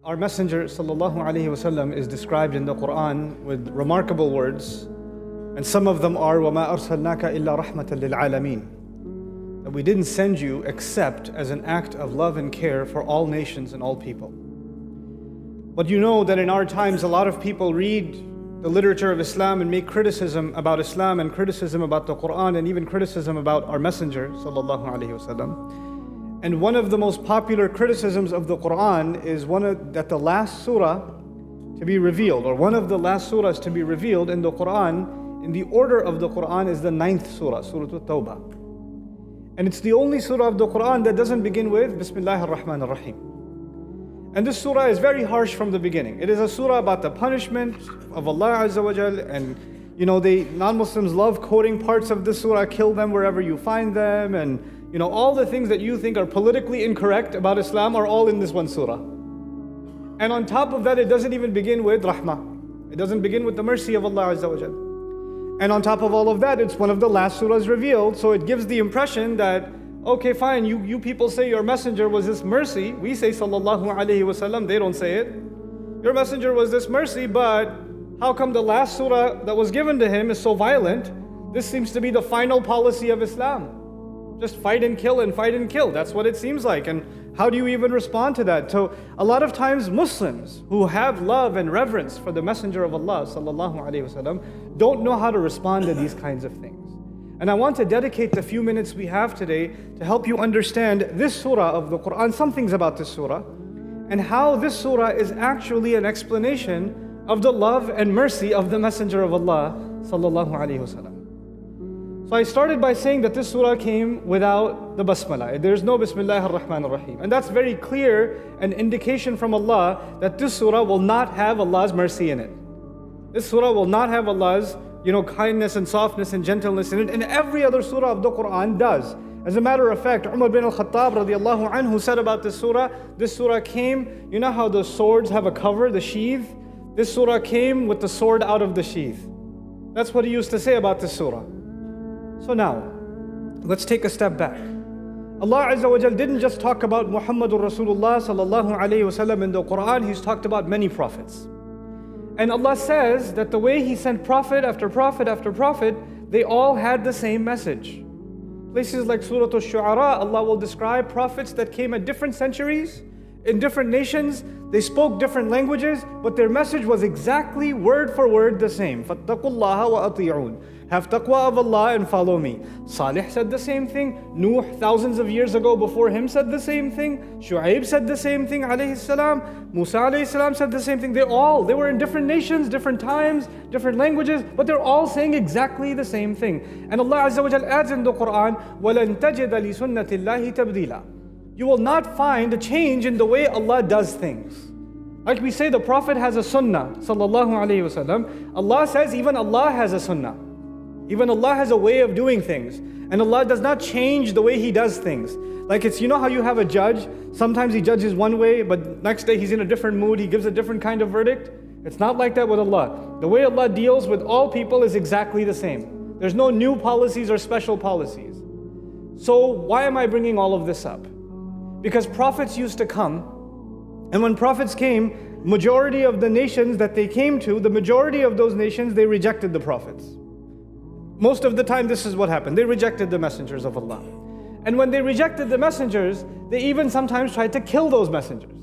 Our Messenger ﷺ is described in the Quran with remarkable words, and some of them are وَمَا أَرْسَلْنَاكَ إِلَّا رَحْمَةً لِلْعَالَمِينَ, that we didn't send you except as an act of love and care for all nations and all people. But you know that in our times a lot of people read the literature of Islam and make criticism about Islam and criticism about the Quran and even criticism about our Messenger ﷺ. And one of the most popular criticisms of the Quran is that the last surah to be revealed, or one of the last surahs to be revealed in the Quran, in the order of the Quran, is the 9th surah, Surah At-Tawbah. And it's the only surah of the Quran that doesn't begin with Bismillah ar-Rahman ar-Rahim. And this surah is very harsh from the beginning. It is a surah about the punishment of Allah Azza wa Jal, and non-Muslims love quoting parts of this surah, kill them wherever you find them, and all the things that you think are politically incorrect about Islam are all in this one surah. And on top of that, it doesn't even begin with rahmah. It doesn't begin with the mercy of Allah Azza wa Jal. And on top of all of that, it's one of the last surahs revealed, so it gives the impression that, okay, fine, you people say your messenger was this mercy. We say sallallahu alayhi wasallam, they don't say it. Your messenger was this mercy, but how come the last surah that was given to him is so violent? This seems to be the final policy of Islam. Just fight and kill and fight and kill. That's what it seems like. And how do you even respond to that? So a lot of times Muslims who have love and reverence for the Messenger of Allah sallallahu alaihi wasallam don't know how to respond to these kinds of things. And I want to dedicate the few minutes we have today to help you understand this surah of the Quran, some things about this surah, and how this surah is actually an explanation of the love and mercy of the Messenger of Allah sallallahu alaihi wasallam. So I started by saying that this surah came without the Bismillah. There's no Bismillah ar-Rahman ar-Rahim. And that's very clear an indication from Allah that this surah will not have Allah's mercy in it. This surah will not have Allah's kindness and softness and gentleness in it. And every other surah of the Quran does. As a matter of fact, Umar bin al-Khattab radiallahu anhu said about this surah came, you know how the swords have a cover, the sheath? This surah came with the sword out of the sheath. That's what he used to say about this surah. So now, let's take a step back. Allah Azza wa Jal didn't just talk about Muhammadur Rasulullah sallallahu alayhi wasallam in the Quran, He's talked about many prophets. And Allah says that the way He sent prophet after prophet after prophet, they all had the same message. Places like Surah Al-Shu'ara, Allah will describe prophets that came at different centuries, in different nations, they spoke different languages, but their message was exactly word for word the same. فَاتَّقُوا اللَّهَ وَأَطِيعُونَ. Have taqwa of Allah and follow me. Salih said the same thing. Nuh, thousands of years ago before him, said the same thing. Shu'aib said the same thing, alayhi salam. Musa alayhi salam said the same thing. They were in different nations, different times, different languages, but they're all saying exactly the same thing. And Allah Azza wa Jal adds in the Quran, وَلَن تَجِدَ لِسُنَّةِ اللَّهِ تَبْدِيلًا. You will not find a change in the way Allah does things. Like we say, the Prophet has a sunnah, sallallahu alayhi wasallam. Allah says even Allah has a sunnah. Even Allah has a way of doing things. And Allah does not change the way He does things. Like it's, how you have a judge, sometimes he judges one way, but next day he's in a different mood, he gives a different kind of verdict. It's not like that with Allah. The way Allah deals with all people is exactly the same. There's no new policies or special policies. So why am I bringing all of this up? Because prophets used to come, and when prophets came, majority of the nations that they came to, the majority of those nations, they rejected the prophets. Most of the time this is what happened. They rejected the messengers of Allah. And when they rejected the messengers, they even sometimes tried to kill those messengers.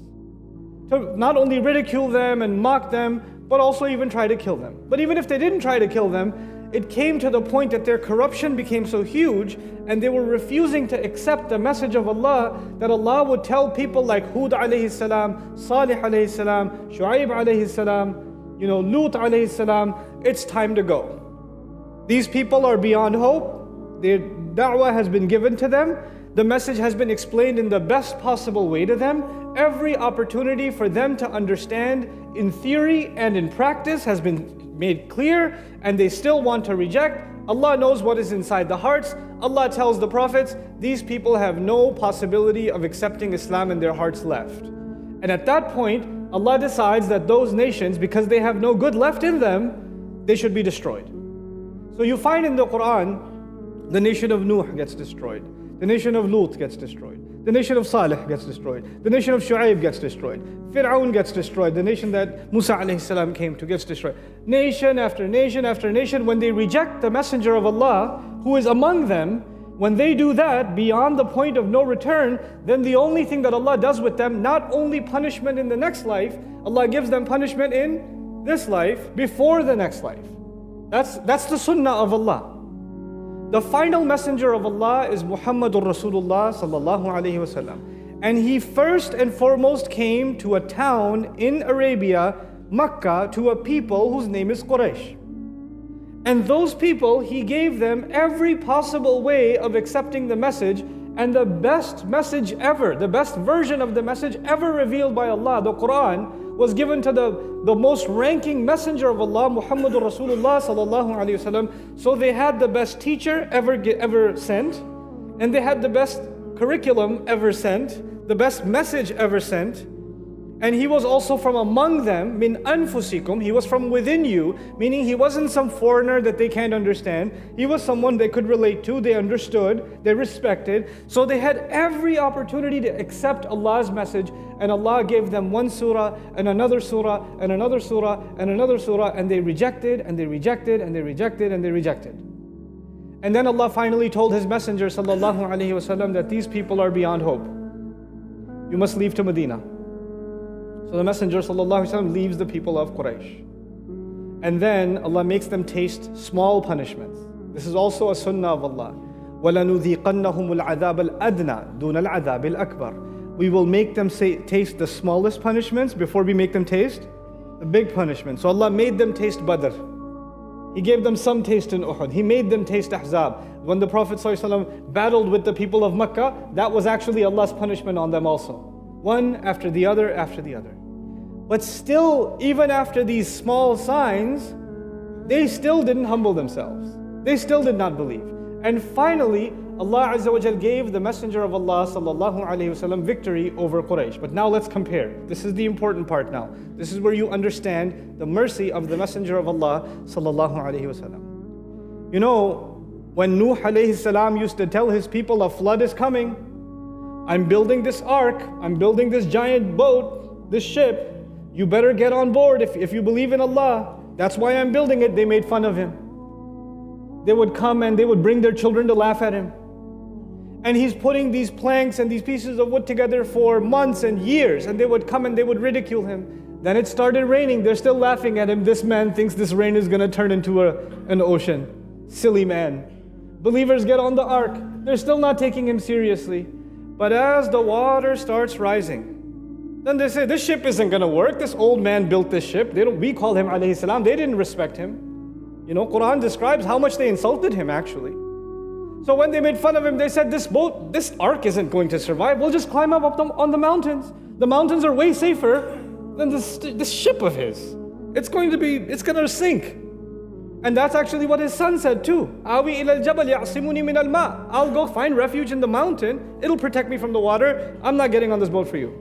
To not only ridicule them and mock them, but also even try to kill them. But even if they didn't try to kill them, it came to the point that their corruption became so huge and they were refusing to accept the message of Allah, that Allah would tell people like Hud alayhi salam, Salih alayhi salam, Shu'aib alayhi salam, Lut alayhi salam, it's time to go. These people are beyond hope. Their da'wah has been given to them. The message has been explained in the best possible way to them. Every opportunity for them to understand in theory and in practice has been made clear, and they still want to reject. Allah knows what is inside the hearts. Allah tells the prophets, these people have no possibility of accepting Islam in their hearts left. And at that point, Allah decides that those nations, because they have no good left in them, they should be destroyed. So you find in the Quran, the nation of Nuh gets destroyed. The nation of Lut gets destroyed. The nation of Salih gets destroyed. The nation of Shu'aib gets destroyed. Fir'aun gets destroyed. The nation that Musa alayhi salam came to gets destroyed. Nation after nation after nation, when they reject the messenger of Allah, who is among them, when they do that beyond the point of no return, then the only thing that Allah does with them, not only punishment in the next life, Allah gives them punishment in this life before the next life. That's the sunnah of Allah. The final messenger of Allah is Muhammadur Rasulullah sallallahu alaihi wasallam. And he first and foremost came to a town in Arabia, Makkah, to a people whose name is Quraysh. And those people, he gave them every possible way of accepting the message, and the best message ever, the best version of the message ever revealed by Allah, the Quran, was given to the most ranking messenger of Allah, Muhammadur Rasulullah sallallahu alaihi wasallam. So they had the best teacher ever sent, and they had the best curriculum ever sent, the best message ever sent. And he was also from among them, min anfusikum, he was from within you, meaning he wasn't some foreigner that they can't understand. He was someone they could relate to, they understood, they respected. So they had every opportunity to accept Allah's message, and Allah gave them one surah, and another surah, and another surah, and another surah, and they rejected, and they rejected, and they rejected, and they rejected. And then Allah finally told His Messenger sallallahu alaihi wasallam that these people are beyond hope. You must leave to Medina. So the Messenger sallallahu alaihi wasallam leaves the people of Quraysh. And then Allah makes them taste small punishments. This is also a sunnah of Allah. وَلَنُذِيقَنَّهُمُ الْعَذَابَ الْأَدْنَى دُونَ الْعَذَابِ الْأَكْبَرِ. We will make them taste the smallest punishments before we make them taste the big punishments. So Allah made them taste Badr. He gave them some taste in Uhud. He made them taste Ahzab. When the Prophet ﷺ battled with the people of Makkah, that was actually Allah's punishment on them also. One after the other after the other. But still, even after these small signs, they still didn't humble themselves. They still did not believe. And finally, Allah Azza wa Jal gave the Messenger of Allah sallallahu alaihi wasallam victory over Quraysh. But now let's compare. This is the important part now. This is where you understand the mercy of the Messenger of Allah sallallahu alaihi wasallam. You know, when Nuh alayhi salam used to tell his people a flood is coming, I'm building this ark, I'm building this giant boat, this ship, you better get on board if you believe in Allah. That's why I'm building it. They made fun of him. They would come and they would bring their children to laugh at him. And he's putting these planks and these pieces of wood together for months and years, and they would come and they would ridicule him. Then it started raining. They're still laughing at him. This man thinks this rain is going to turn into an ocean. Silly man. Believers get on the ark. They're still not taking him seriously. But as the water starts rising, then they say, this ship isn't going to work. This old man built this ship. We call him alayhi salam. They didn't respect him. You know, Quran describes how much they insulted him actually. So when they made fun of him, they said, this ark isn't going to survive. We'll just climb up on the mountains. The mountains are way safer than this ship of his. It's going to sink. And that's actually what his son said too. Awi ila al-jabal ya'simuni min al-ma. I'll go find refuge in the mountain. It'll protect me from the water. I'm not getting on this boat for you.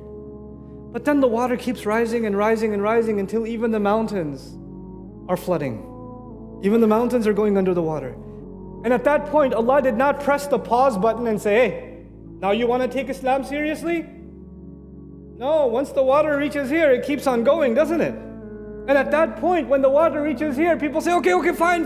But then the water keeps rising and rising and rising until even the mountains are flooding. Even the mountains are going under the water. And at that point, Allah did not press the pause button and say, hey, now you want to take Islam seriously? No, once the water reaches here, it keeps on going, doesn't it? And at that point, when the water reaches here, people say, okay, fine.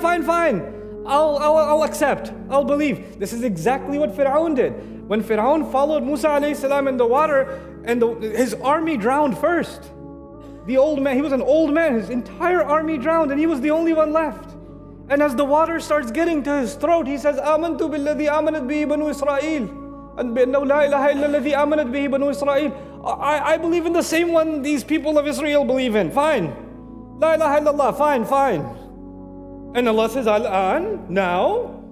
I'll accept, I'll believe. This is exactly what Fir'aun did. When Fir'aun followed Musa alayhi salam in the water, and his army drowned first. The old man, he was an old man, his entire army drowned, and he was the only one left. And as the water starts getting to his throat, he says, Amantu billadhi amanat bihi banu Israel. And bi'annahu la ilaha illa alladhi amanat bihi banu Israel. I believe in the same one these people of Israel believe in. Fine. La ilaha illallah. Fine. And Allah says, Al-an, now,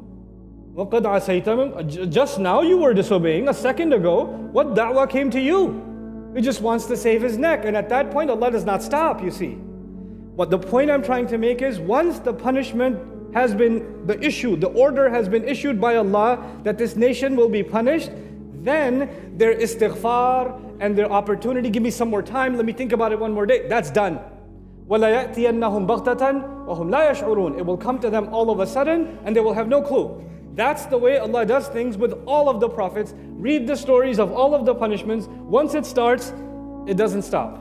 وَقَدْ عَسَيْتَ, just now you were disobeying. A second ago, what da'wah came to you? He just wants to save his neck. And at that point, Allah does not stop, you see. What the point I'm trying to make is, once the punishment has been the order has been issued by Allah that this nation will be punished, then their istighfar and their opportunity, give me some more time, let me think about it one more day, that's done. وَلَيَأْتِيَنَّهُمْ بَغْتَةً وَهُمْ لَا يَشْعُرُونَ. It will come to them all of a sudden and they will have no clue. That's the way Allah does things with all of the prophets. Read the stories of all of the punishments. Once it starts, it doesn't stop.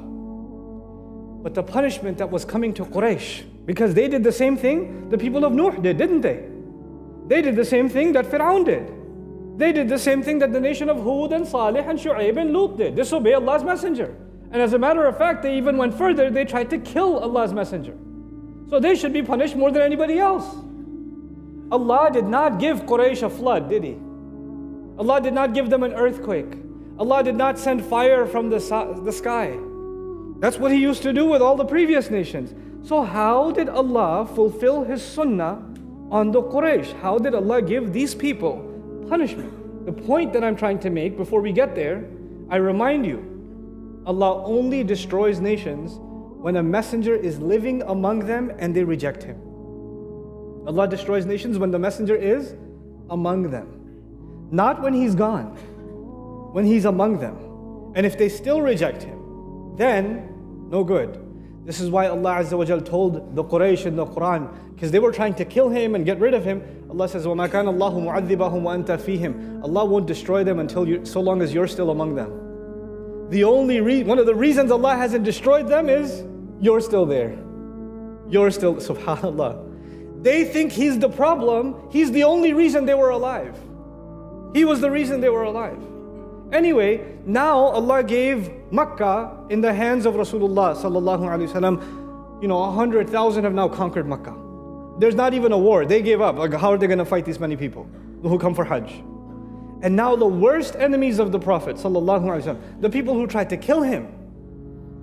But the punishment that was coming to Quraysh, because they did the same thing the people of Nuh did, didn't they? They did the same thing that Fir'aun did. They did the same thing that the nation of Hud and Salih and Shu'aib and Lut did. Disobey Allah's messenger. And as a matter of fact, they even went further. They tried to kill Allah's messenger. So they should be punished more than anybody else. Allah did not give Quraysh a flood, did He? Allah did not give them an earthquake. Allah did not send fire from the sky. That's what He used to do with all the previous nations. So how did Allah fulfill His sunnah on the Quraysh? How did Allah give these people punishment? The point that I'm trying to make before we get there, I remind you, Allah only destroys nations when a messenger is living among them and they reject him. Allah destroys nations when the messenger is among them. Not when he's gone, when he's among them. And if they still reject him, then no good. This is why Allah Azza wa Jal told the Quraysh in the Quran, because they were trying to kill him and get rid of him. Allah says, وَمَا كَانَ اللَّهُ مُعَذِّبَهُمْ وَأَنْتَ فِيهِمْ. Allah won't destroy them so long as you're still among them. One of the reasons Allah hasn't destroyed them is you're still there. You're still, subhanAllah. They think He's the problem. He's the only reason they were alive. He was the reason they were alive. Anyway, now Allah gave Makkah in the hands of Rasulullah sallallahu alaihi wasallam. 100,000 have now conquered Makkah. There's not even a war. They gave up. Like, how are they going to fight these many people who come for Hajj? And now the worst enemies of the Prophet sallallahu alaihi wasallam, the people who tried to kill him,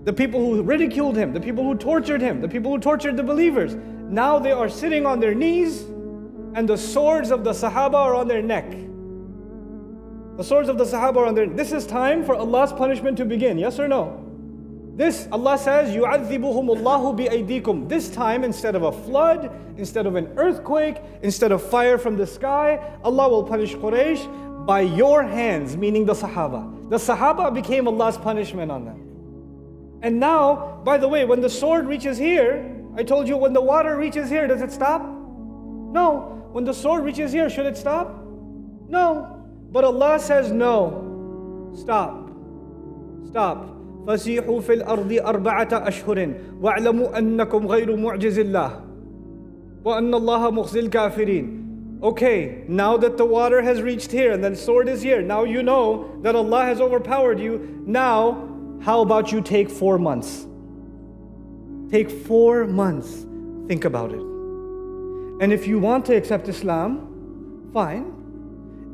the people who ridiculed him, the people who tortured him, the people who tortured the believers, now they are sitting on their knees and the swords of the Sahaba are on their neck. The swords of the Sahaba are on their neck. This is time for Allah's punishment to begin, yes or no? This, Allah says, يُعَذِّبُهُمُ اللَّهُ بِأَيْدِيكُمْ. This time, instead of a flood, instead of an earthquake, instead of fire from the sky, Allah will punish Quraysh by your hands, meaning the Sahaba. The Sahaba became Allah's punishment on them. And now, by the way, when the sword reaches here, I told you when the water reaches here, does it stop? No. When the sword reaches here, should it stop? No. But Allah says no. Stop. Stop. فَسِيحُوا فِي الْأَرْضِ أَرْبَعَةَ أَشْهُرٍ وَاعْلَمُوا أَنَّكُمْ غَيْرُ مُعْجِزِ اللَّهِ وَأَنَّ اللَّهَ مُخْزِي الْكَافِرِينَ. Okay, now that the water has reached here and the sword is here, now you know that Allah has overpowered you. Now, how about you take 4 months? Take 4 months. Think about it. And if you want to accept Islam, fine.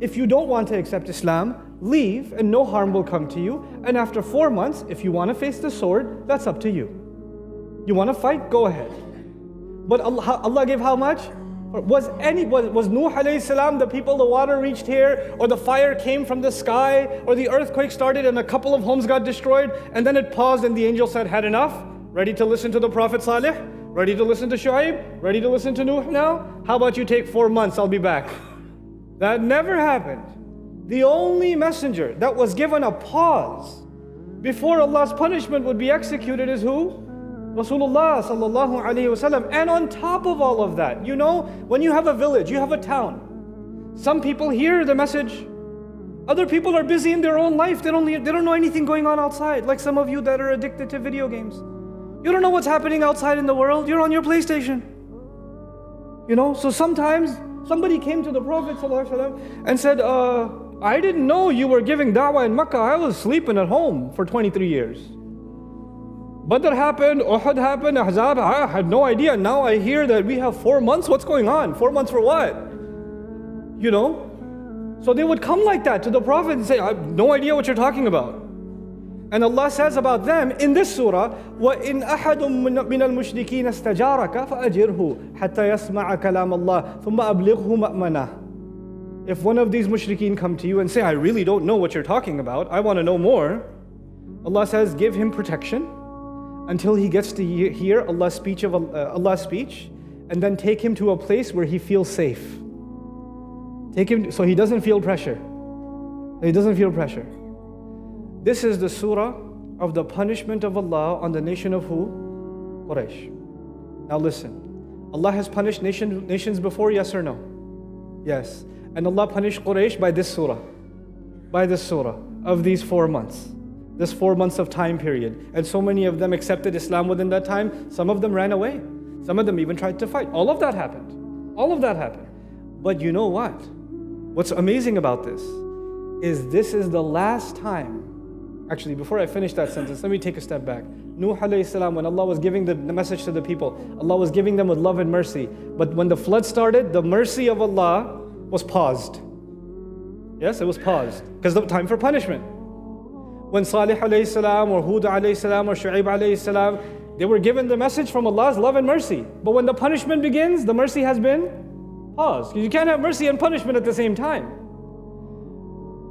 If you don't want to accept Islam, leave and no harm will come to you. And after 4 months, if you want to face the sword, that's up to you. You want to fight? Go ahead. But Allah gave how much? Was Nuh alayhi salam the people, the water reached here, or the fire came from the sky, or the earthquake started and a couple of homes got destroyed, and then it paused and the angel said, had enough? Ready to listen to the Prophet Salih? Ready to listen to Shu'aib? Ready to listen to Nuh now? How about you take 4 months, I'll be back. That never happened. The only messenger that was given a pause before Allah's punishment would be executed is who? Rasulullah sallallahu alaihi wasallam. And on top of all of that, when you have a village, you have a town, some people hear the message. Other people are busy in their own life. They don't know anything going on outside. Like some of you that are addicted to video games. You don't know what's happening outside in the world. You're on your PlayStation. So sometimes somebody came to the Prophet sallallahu alaihi wasallam and said, I didn't know you were giving da'wah in Makkah. I was sleeping at home for 23 years. Badr happened, Uhud happened, Ahzab, I had no idea. Now I hear that we have 4 months. What's going on? 4 months for what? So they would come like that to the Prophet and say, I have no idea what you're talking about. And Allah says about them in this surah, وَإِنْ أَحَدٌ مِّنَ الْمُشْرِكِينَ اسْتَجَارَكَ فَأَجِرْهُ حَتَّى يَسْمَعَ كَلَامَ اللَّهِ ثُمَّ أَبْلِغْهُ مَأْمَنَهُ. If one of these mushrikeen come to you and say, I really don't know what you're talking about, I want to know more, Allah says, give him protection until he gets to hear Allah's speech, and then take him to a place where he feels safe. Take him so he doesn't feel pressure. This is the surah of the punishment of Allah on the nation of who? Quraysh. Now listen, Allah has punished nations before, yes or no? Yes. And Allah punished Quraysh by this surah. By this surah of these 4 months. This 4 months of time period. And so many of them accepted Islam within that time. Some of them ran away. Some of them even tried to fight. All of that happened. All of that happened. But you know what? What's amazing about this is the last time. Actually, before I finish that sentence, let me take a step back. Nuh alayhi salam, when Allah was giving the message to the people, Allah was giving them with love and mercy. But when the flood started, the mercy of Allah was paused. Yes, it was paused. Because the time for punishment. When Salih alayhi salam or Hud alayhi salam or Shu'aib alayhi salam, they were given the message from Allah's love and mercy. But when the punishment begins, the mercy has been paused. You can't have mercy and punishment at the same time.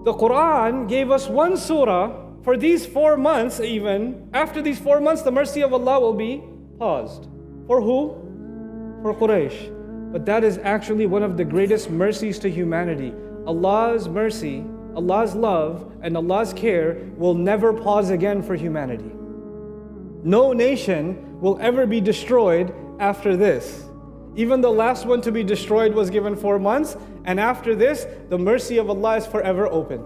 The Quran gave us one surah for these 4 months even. After these 4 months, the mercy of Allah will be paused. For who? For Quraysh. But that is actually one of the greatest mercies to humanity. Allah's mercy, Allah's love, and Allah's care will never pause again for humanity. No nation will ever be destroyed after this. Even the last one to be destroyed was given 4 months, and after this, the mercy of Allah is forever open.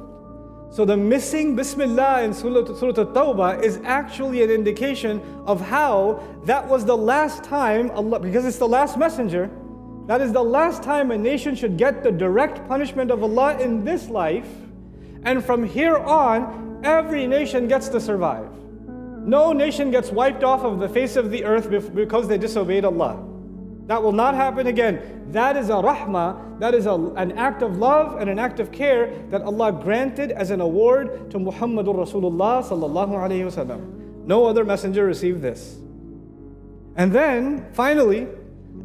So the missing Bismillah in Surah At-Tawbah is actually an indication of how that was the last time Allah, because it's the last messenger, that is the last time a nation should get the direct punishment of Allah in this life, and from here on, every nation gets to survive. No nation gets wiped off of the face of the earth because they disobeyed Allah. That will not happen again. That is a rahmah, that is an act of love and an act of care that Allah granted as an award to Muhammadur Rasulullah sallallahu alayhi wasallam. No other messenger received this. And then, finally,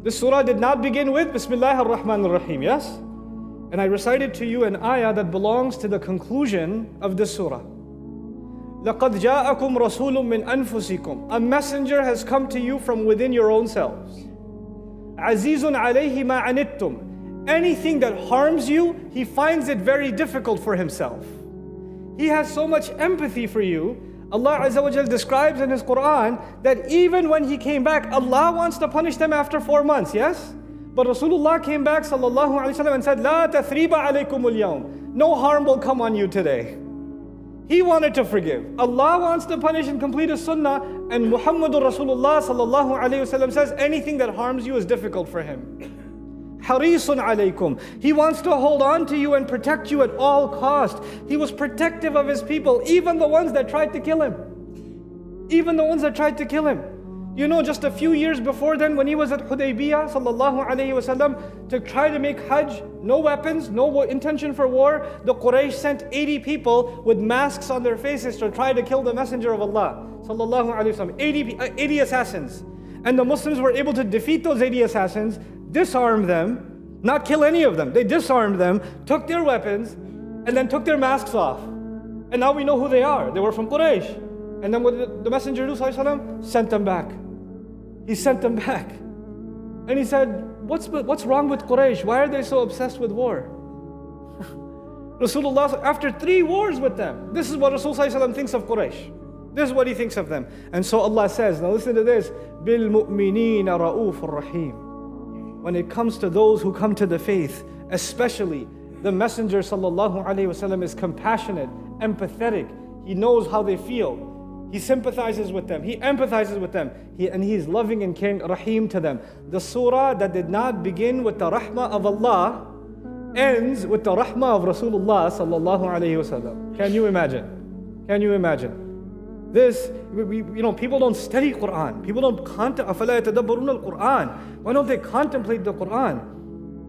this surah did not begin with Bismillah ar-Rahman ar-Rahim, yes? And I recited to you an ayah that belongs to the conclusion of this surah. لَقَدْ جَاءَكُمْ رَسُولٌ مِّنْ أَنفُسِكُمْ. A messenger has come to you from within your own selves. عَزِيزٌ عَلَيْهِ مَا عَنِتُّمْ. Anything that harms you, he finds it very difficult for himself. He has so much empathy for you. Allah Azza wa Jal describes in His Quran that even when He came back, Allah wants to punish them after 4 months, yes? But Rasulullah came back sallallahu alaihi wasallam and said, "La tathriba alaykumul yawm." No harm will come on you today. He wanted to forgive. Allah wants to punish and complete His sunnah, and Muhammadur Rasulullah sallallahu alaihi wasallam says anything that harms you is difficult for Him. Harisun alaykum. He wants to hold on to you and protect you at all cost. He was protective of His people, even the ones that tried to kill Him. Even the ones that tried to kill Him. You know, just a few years before then, when he was at Hudaybiyah sallallahu alayhi wasallam to try to make Hajj, no weapons, no intention for war, the Quraysh sent 80 people with masks on their faces to try to kill the Messenger of Allah sallallahu alayhi wasallam. 80 assassins. And the Muslims were able to defeat those 80 assassins, disarm them, not kill any of them. They disarmed them, took their weapons, and then took their masks off. And now we know who they are. They were from Quraysh. And then what the Messenger sent them back. He sent them back. And he said, what's wrong with Quraysh? Why are they so obsessed with war? Rasulullah, after 3 wars with them, this is what Rasulullah thinks of Quraysh. This is what he thinks of them. And so Allah says, now listen to this, بِالْمُؤْمِنِينَ رَؤُوفٌ رَحِيمٌ. When it comes to those who come to the faith, especially the Messenger sallallahu alaihi wasallam is compassionate, empathetic. He knows how they feel. He sympathizes with them. He empathizes with them. And He is loving and caring, Rahim to them. The surah that did not begin with the rahmah of Allah ends with the rahmah of Rasulullah sallallahu alaihi wasallam. Can you imagine? Can you imagine? This, people don't study Quran. People don't أَفَلَا يَتَدَبَّرُونَ الْقُرْآنِ. Why don't they contemplate the Quran?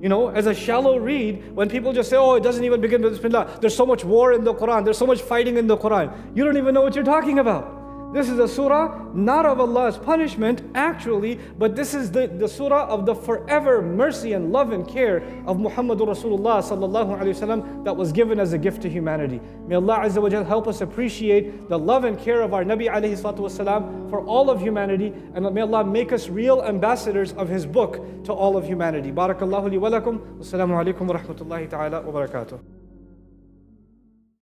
You know, as a shallow read, when people just say, oh, it doesn't even begin with Bismillah. There's so much war in the Quran. There's so much fighting in the Quran. You don't even know what you're talking about. This is a surah, not of Allah's punishment, actually, but this is the surah of the forever mercy and love and care of Muhammadur Rasulullah sallallahu alaihi wasallam that was given as a gift to humanity. May Allah Azza wa Jal help us appreciate the love and care of our Nabi alayhi salatu wasalam for all of humanity, and may Allah make us real ambassadors of His book to all of humanity. Barakallahu li wa lakum. Wassalamu alaikum wa rahmatullahi ta'ala wa barakatuh.